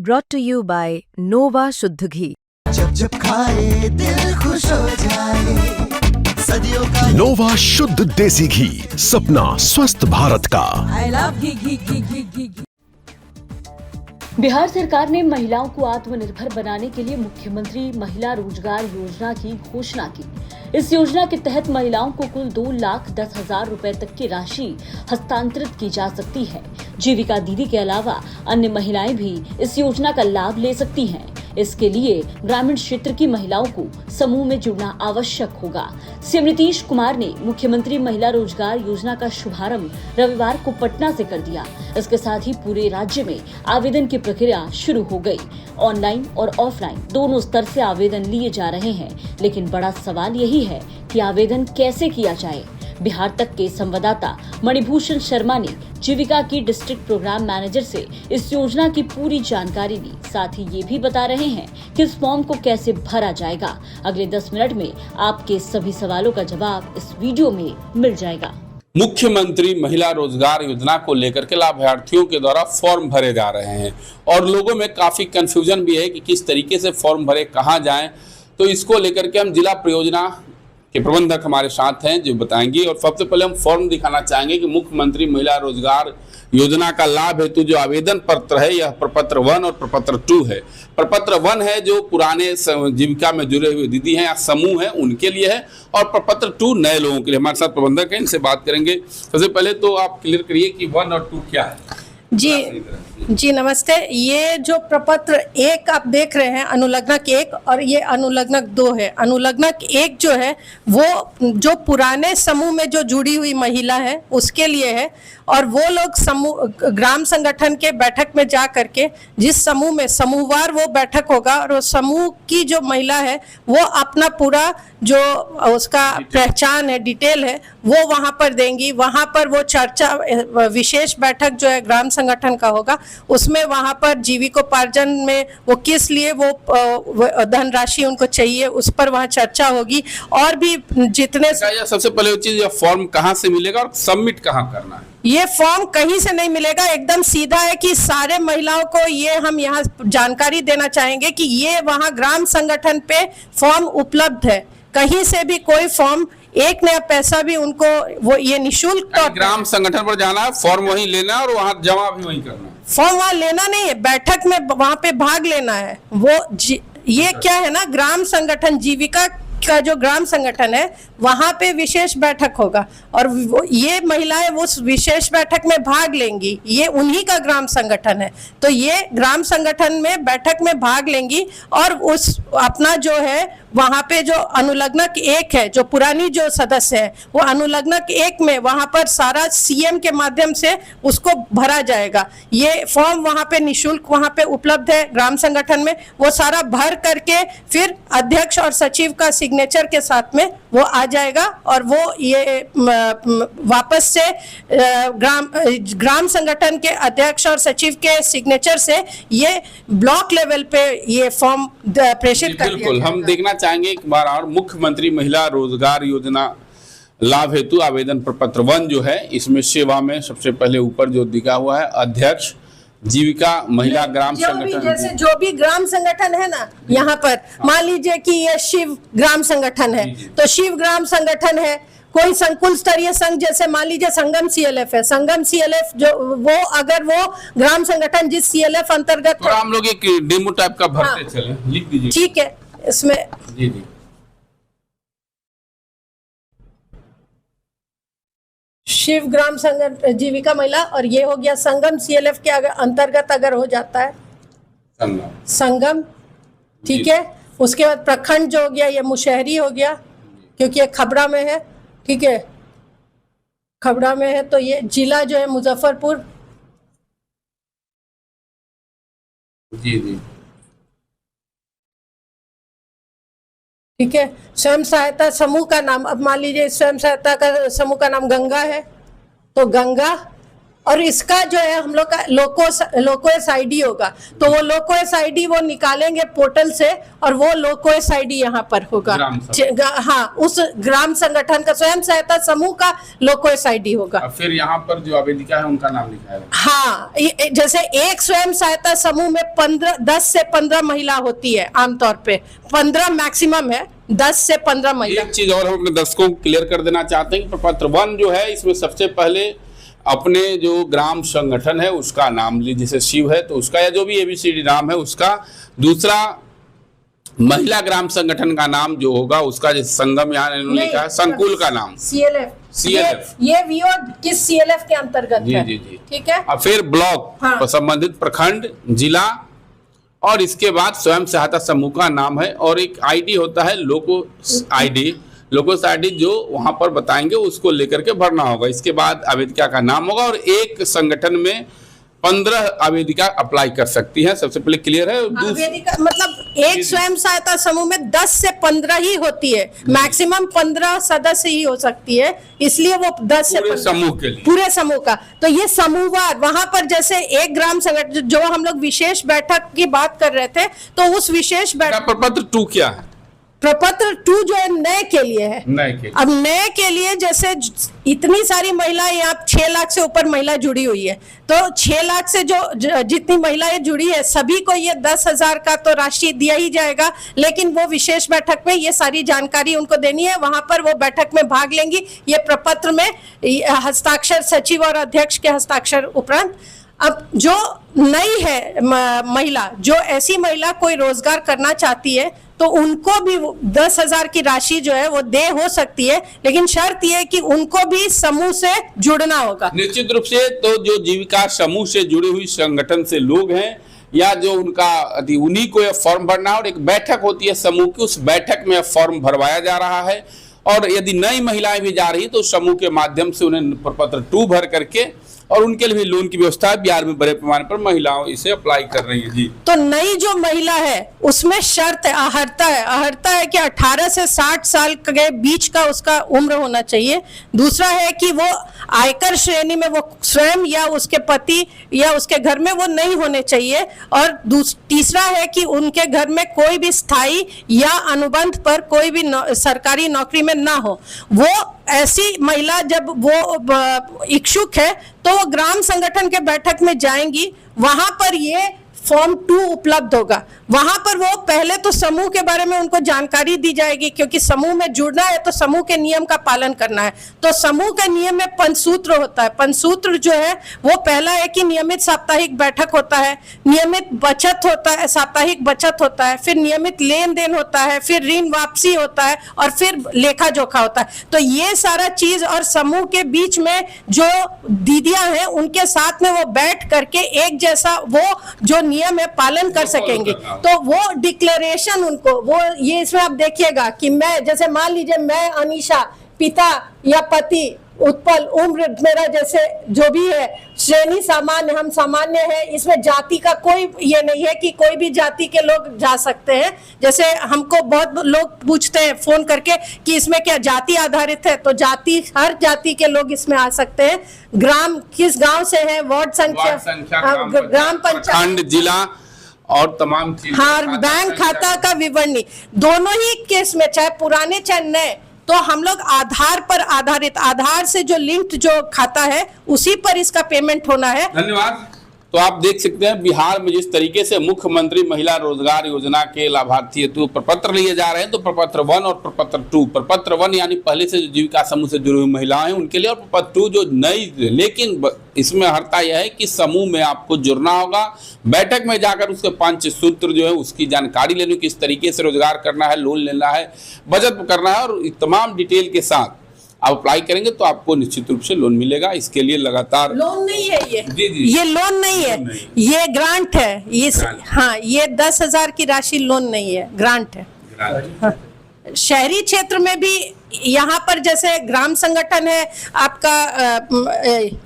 brought to you by Nova शुद्ध घी। जब जब खाए दिल खुश हो जाए, सदियों का नोवा शुद्ध देसी घी, सपना स्वस्थ भारत का। I love घी। बिहार सरकार ने महिलाओं को आत्मनिर्भर बनाने के लिए मुख्यमंत्री महिला रोजगार योजना की घोषणा की। इस योजना के तहत महिलाओं को कुल 2,10,000 रुपए तक की राशि हस्तांतरित की जा सकती है। जीविका दीदी के अलावा अन्य महिलाएं भी इस योजना का लाभ ले सकती हैं। इसके लिए ग्रामीण क्षेत्र की महिलाओं को समूह में जुड़ना आवश्यक होगा। सीएम नीतीश कुमार ने मुख्यमंत्री महिला रोजगार योजना का शुभारंभ रविवार को पटना से कर दिया। इसके साथ ही पूरे राज्य में आवेदन की प्रक्रिया शुरू हो गई। ऑनलाइन और ऑफलाइन दोनों स्तर से आवेदन लिए जा रहे हैं, लेकिन बड़ा सवाल यही है कि आवेदन कैसे किया जाए। बिहार तक के संवाददाता मणिभूषण शर्मा ने जीविका की डिस्ट्रिक्ट प्रोग्राम मैनेजर से इस योजना की पूरी जानकारी ली। साथ ही ये भी बता रहे हैं कि इस फॉर्म को कैसे भरा जाएगा। अगले 10 मिनट में आपके सभी सवालों का जवाब इस वीडियो में मिल जाएगा। मुख्यमंत्री महिला रोजगार योजना को लेकर के लाभार्थियों के द्वारा फॉर्म भरे जा रहे हैं और लोगों में काफी कंफ्यूजन भी है कि किस तरीके से फॉर्म भरे, कहाँ जाएं। तो इसको लेकर के हम जिला परियोजना के प्रबंधक हमारे साथ हैं जो बताएंगे। और सबसे पहले हम फॉर्म दिखाना चाहेंगे कि मुख्यमंत्री महिला रोजगार योजना का लाभ हेतु जो आवेदन पत्र है यह प्रपत्र 1 और प्रपत्र 2 है। प्रपत्र 1 है जो पुराने जीविका में जुड़े हुए दीदी हैं या समूह हैं उनके लिए है, और प्रपत्र 2 नए लोगों के लिए। हमारे साथ प्रबंधक हैं, इनसे बात करेंगे। सबसे पहले तो आप क्लियर करिए कि 1 और 2 क्या है। जी नमस्ते। ये जो प्रपत्र 1 आप देख रहे हैं, अनुलग्नक 1 और ये अनुलग्नक 2 है। अनुलग्नक 1 जो है वो जो पुराने समूह में जो जुड़ी हुई महिला है उसके लिए है, और वो लोग समूह ग्राम संगठन के बैठक में जा करके जिस समूह में समूहवार वो बैठक होगा और वो समूह की जो महिला है वो अपना पूरा जो उसका पहचान है, डिटेल है, वो वहाँ पर देंगी। वहाँ पर वो चर्चा विशेष बैठक जो है ग्राम संगठन का होगा, उसमें वहाँ पर जीविकोपार्जन में वो किस लिए वो धनराशि उनको चाहिए उस पर वहाँ चर्चा होगी। और भी जितने सबसे पहले चीज, फॉर्म कहाँ से मिलेगा और सबमिट कहाँ करना है? ये फॉर्म कहीं से नहीं मिलेगा, एकदम सीधा है कि सारे महिलाओं को ये हम यहाँ जानकारी देना चाहेंगे कि ये वहाँ ग्राम संगठन पे फॉर्म उपलब्ध है। कहीं से भी कोई फॉर्म, एक नया पैसा भी उनको वो ये निःशुल्क ग्राम संगठन पर जाना है, फॉर्म वहीं लेना है और वहाँ जमा भी वहीं करना है। फॉर्म वहाँ लेना नहीं है, बैठक में वहाँ पे भाग लेना है। वो ये क्या है ना, ग्राम संगठन जीविका का जो ग्राम संगठन है वहाँ पे विशेष बैठक होगा और ये महिलाएं उस विशेष बैठक में भाग लेंगी। ये उन्हीं का ग्राम संगठन है, तो ये ग्राम संगठन में बैठक में भाग लेंगी और उस अपना जो है वहाँ पे जो अनुलग्नक 1 है, जो पुरानी जो सदस्य है, वो अनुलग्नक 1 में वहाँ पर सारा सीएम के माध्यम से उसको भरा जाएगा। ये फॉर्म वहाँ पे निःशुल्क वहाँ पे उपलब्ध है ग्राम संगठन में। वो सारा भर करके फिर अध्यक्ष और सचिव का सिग्नेचर के साथ में वो आ जाएगा और वो ये वापस से ग्राम संगठन के अध्यक्ष और सचिव के सिग्नेचर से ये ब्लॉक लेवल पे ये फॉर्म प्रेषित कर दिया। बिल्कुल, हम देखना चाहेंगे एक बार और मुख्यमंत्री महिला रोजगार योजना लाभ हेतु आवेदन प्रपत्र 1 जो है, इसमें सेवा में सबसे पहले ऊपर जो दिखा हुआ है अध्यक्ष जीविका महिला ग्राम संगठन, जैसे जो भी ग्राम संगठन है ना, यहाँ पर मान लीजिए कि ये शिव ग्राम संगठन है, तो शिव ग्राम संगठन है। कोई संकुल स्तरीय संघ जैसे मान लीजिए संगम CLF है, संगम CLF जो वो अगर वो ग्राम संगठन जिस CLF अंतर्गत, तो हम लोग एक डेमो टाइप का भरते चले, लिख दीजिए। ठीक है, इसमें जी शिव ग्राम संगठन जीविका महिला, और ये हो गया संगम CLF के अंतर्गत अगर हो जाता है संगम, ठीक है। उसके बाद प्रखंड जो हो गया ये मुशहरी हो गया, क्योंकि ये खबड़ा में है, ठीक है, खबड़ा में है। तो ये जिला जो है मुजफ्फरपुर। जी जी, ठीक है। स्वयं सहायता समूह का नाम, अब मान लीजिए स्वयं सहायता का समूह का नाम गंगा है, तो गंगा और इसका जो है हम लोग का लोकोएस आईडी होगा, तो वो लोकोएस आईडी वो निकालेंगे पोर्टल से और वो लोकोएस आईडी यहाँ पर होगा। हाँ, उस ग्राम संगठन का स्वयं सहायता समूह का लोकोएस आईडी होगा। फिर यहाँ पर जो आवेदिका है उनका नाम लिखा है। हाँ, जैसे एक स्वयं सहायता समूह में 10 से 15 महिला होती है, आमतौर पे 15 मैक्सिमम है, 10 से 15 महिला। एक चीज और हम अपने दर्शकों को क्लियर कर देना चाहते हैं कि प्रपत्र 1 जो है इसमें सबसे पहले अपने जो ग्राम संगठन है उसका नाम लीजिए, जैसे शिव है तो उसका, या जो भी ABCD नाम है उसका। दूसरा, महिला ग्राम संगठन का नाम जो होगा उसका, जैसे संगम यहाँ इन्होंने लिखा है, संकुल का नाम CLF। ये वीओ किस CLF के अंतर्गत है? जी। ठीक है। और फिर ब्लॉक, हाँ। संबंधित प्रखंड, जिला, और इसके बाद स्वयं सहायता समूह का नाम है, और एक आईडी होता है लोकोएस आईडी जो वहां पर बताएंगे उसको लेकर के भरना होगा। इसके बाद आवेदिका का नाम होगा, और एक संगठन में 15 आवेदिका अप्लाई कर सकती हैं। सबसे पहले क्लियर है। आवेदिका मतलब एक स्वयं सहायता समूह में 10 से 15 ही होती है, मैक्सिमम 15 सदस्य ही हो सकती है, इसलिए वो 10 से 15 समूह के लिए, पूरे समूह का। तो ये समूहवार वहां पर जैसे एक ग्राम संगठन, जो हम लोग विशेष बैठक की बात कर रहे थे, तो उस विशेष बैठक प्रपत्र 2 क्या है? प्रपत्र 2 जो है नए के लिए है। अब नए के लिए जैसे इतनी सारी महिलाएं, यहाँ 6 लाख से ऊपर महिला जुड़ी हुई है, तो 6 लाख से जो जितनी महिलाएं जुड़ी है सभी को ये 10,000 का तो राशि दिया ही जाएगा, लेकिन वो विशेष बैठक में ये सारी जानकारी उनको देनी है, वहां पर वो बैठक में भाग लेंगी। ये प्रपत्र में हस्ताक्षर सचिव और अध्यक्ष के हस्ताक्षर उपरांत। अब जो नई है महिला, जो ऐसी महिला कोई रोजगार करना चाहती है, तो उनको भी 10,000 की राशि जो है वो दे हो सकती है, लेकिन शर्त यह है कि उनको भी समूह से जुड़ना होगा। निश्चित रूप से तो जो जीविका समूह से जुड़ी हुई संगठन से लोग हैं, या जो उनका उन्हीं को यह फॉर्म भरना, और एक बैठक होती है समूह की, उस बैठक में फॉर्म भरवाया जा रहा है। और यदि नई महिलाएं भी जा रही तो समूह के माध्यम से उन्हें प्रपत्र 2 भर करके, और उनके लिए भी लोन की व्यवस्था है। बिहार में बड़े पैमाने पर महिलाओं इसे अप्लाई कर रही हैं। जी, तो नई जो महिला है उसमें शर्त है, आहर्ता है कि 18 से 60 साल के बीच का उसका उम्र होना चाहिए। दूसरा है कि वो आयकर श्रेणी में वो स्वयं या उसके पति या उसके घर में वो नहीं होने चाहिए। और तीसरा है कि उनके घर में कोई भी स्थायी या अनुबंध पर कोई भी सरकारी नौकरी में ना हो। वो ऐसी महिला जब वो इच्छुक है तो वो ग्राम संगठन के बैठक में जाएंगी, वहां पर ये फॉर्म 2 उपलब्ध होगा। वहां पर वो पहले तो समूह के बारे में उनको जानकारी दी जाएगी, क्योंकि समूह में जुड़ना है तो समूह के नियम का पालन करना है। तो समूह के नियम में पंचसूत्र होता है। पंचसूत्र जो है वो पहला है कि नियमित साप्ताहिक बैठक होता है, नियमित बचत होता है, साप्ताहिक बचत होता है, फिर नियमित लेन देन होता है, फिर ऋण वापसी होता है, और फिर लेखा जोखा होता है। तो ये सारा चीज, और समूह के बीच में जो दीदियां हैं उनके साथ में वो बैठ करके एक जैसा वो जो नियम है पालन कर सकेंगे। तो वो डिक्लेरेशन उनको, वो ये इसमें आप देखिएगा कि मैं, जैसे मान लीजिए मैं अनीशा, पिता या पति उत्पल, उम्र मेरा जैसे जो भी है, श्रेणी सामान्य, हम सामान्य है, इसमें जाति का कोई ये नहीं है कि कोई भी जाति के लोग जा सकते हैं। जैसे हमको बहुत लोग पूछते हैं फोन करके कि इसमें क्या जाति आधारित है, तो जाति, हर जाति के लोग इसमें आ सकते हैं। ग्राम किस गांव से है, वार्ड संख्या, ग्राम पंचायत, जिला और तमाम चीजें, हाँ, बैंक खाता का विवरणी, दोनों ही केस में, चाहे पुराने चाहे नए, तो हम लोग आधार पर आधारित, आधार से जो लिंक्ड जो खाता है उसी पर इसका पेमेंट होना है। धन्यवाद। तो आप देख सकते हैं बिहार में जिस तरीके से मुख्यमंत्री महिला रोजगार योजना के लाभार्थी हेतु प्रपत्र लिए जा रहे हैं, तो प्रपत्र 1 और प्रपत्र 2, प्रपत्र 1 यानी पहले से जो जीविका समूह से जुड़ी हुई महिलाएं हैं उनके लिए, और प्रपत्र 2 जो नई, लेकिन इसमें हर्ता यह है कि समूह में आपको जुड़ना होगा, बैठक में जाकर उसके 5 सूत्र जो है उसकी जानकारी लेनी, किस तरीके से रोजगार करना है, लोन लेना है, बचत करना है, और तमाम डिटेल के साथ आप अप्लाई करेंगे तो आपको निश्चित रूप से लोन मिलेगा। इसके लिए लगातार, लोन नहीं है ये, जी, ये लोन नहीं है, ये ग्रांट है। ये हाँ, ये 10,000 की राशि लोन नहीं है, ग्रांट है। हाँ। शहरी क्षेत्र में भी यहाँ पर जैसे ग्राम संगठन है आपका,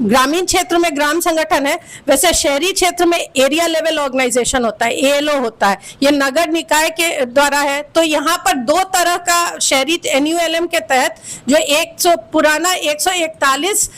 ग्रामीण क्षेत्र में ग्राम संगठन है, वैसे शहरी क्षेत्र में एरिया लेवल ऑर्गेनाइजेशन होता है, एएलओ होता है, ये नगर निकाय के द्वारा है। तो यहाँ पर दो तरह का शहरी NULM के तहत जो पुराना 141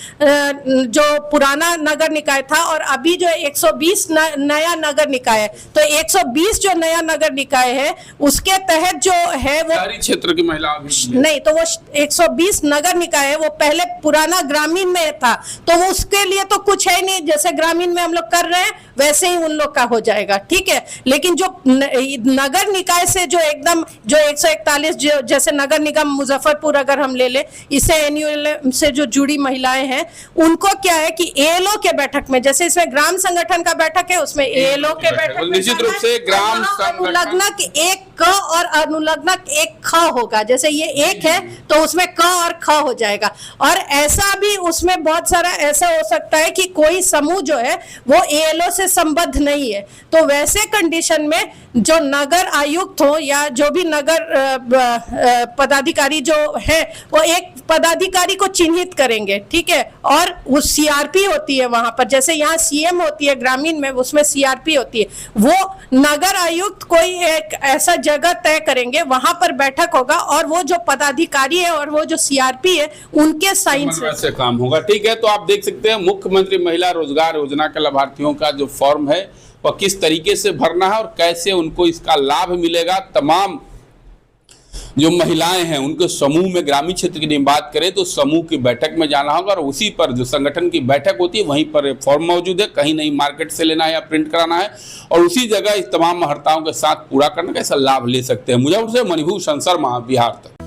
जो पुराना नगर निकाय था और अभी जो 120 नया नगर निकाय है, तो 120 जो नया नगर निकाय है उसके तहत जो है वो शहरी क्षेत्र की महिला नहीं, तो वो 120 नगर निकाय है, वो पहले पुराना ग्रामीण में था, तो वो उसके लिए तो कुछ है नहीं, जैसे ग्रामीण में हम लोग कर रहे हैं वैसे ही उन लोग का हो जाएगा, ठीक है। लेकिन जो नगर निकाय से जो एकदम जो 141 जो जैसे नगर निगम मुजफ्फरपुर अगर हम ले ले, इससे NULM से जो जुड़ी महिलाएं हैं उनको क्या है कि ALO के बैठक में, जैसे इसमें ग्राम संगठन का बैठक है उसमें ALO के बैठक में निश्चित रूप से ग्राम अनुलग्नक एक क और अनुलग्नक एक ख होगा, जैसे ये एक है तो उसमें क और ख हो जाएगा। और ऐसा भी उसमें बहुत सारा ऐसा हो सकता है कि कोई समूह जो है वो ALO से संबद्ध नहीं है, तो वैसे कंडीशन में जो नगर आयुक्त हो या जो भी नगर पदाधिकारी जो है वो एक पदाधिकारी को चिन्हित करेंगे, ठीक है। और वो CRP होती है वहां पर, जैसे यहाँ CM होती है ग्रामीण में, उसमें CRP होती है, वो नगर आयुक्त कोई एक ऐसा जगह तय करेंगे, वहां पर बैठक होगा और वो जो पदाधिकारी है और वो जो CRP है उनके साइन से काम होगा, ठीक है। तो आप देख सकते हैं मुख्यमंत्री महिला रोजगार योजना के लाभार्थियों का जो फॉर्म है वह किस तरीके से भरना है और कैसे उनको इसका लाभ मिलेगा। तमाम जो महिलाएं हैं उनके समूह में, ग्रामीण क्षेत्र की बात करें तो समूह की बैठक में जाना होगा और उसी पर जो संगठन की बैठक होती है वहीं पर फॉर्म मौजूद है, कहीं नहीं मार्केट से लेना है या प्रिंट कराना है, और उसी जगह इस तमाम महर्ताओं के साथ पूरा करने का ऐसा लाभ ले सकते हैं। मुजफ्फरपुर से मणिभूषण शर्मा, बिहार तक।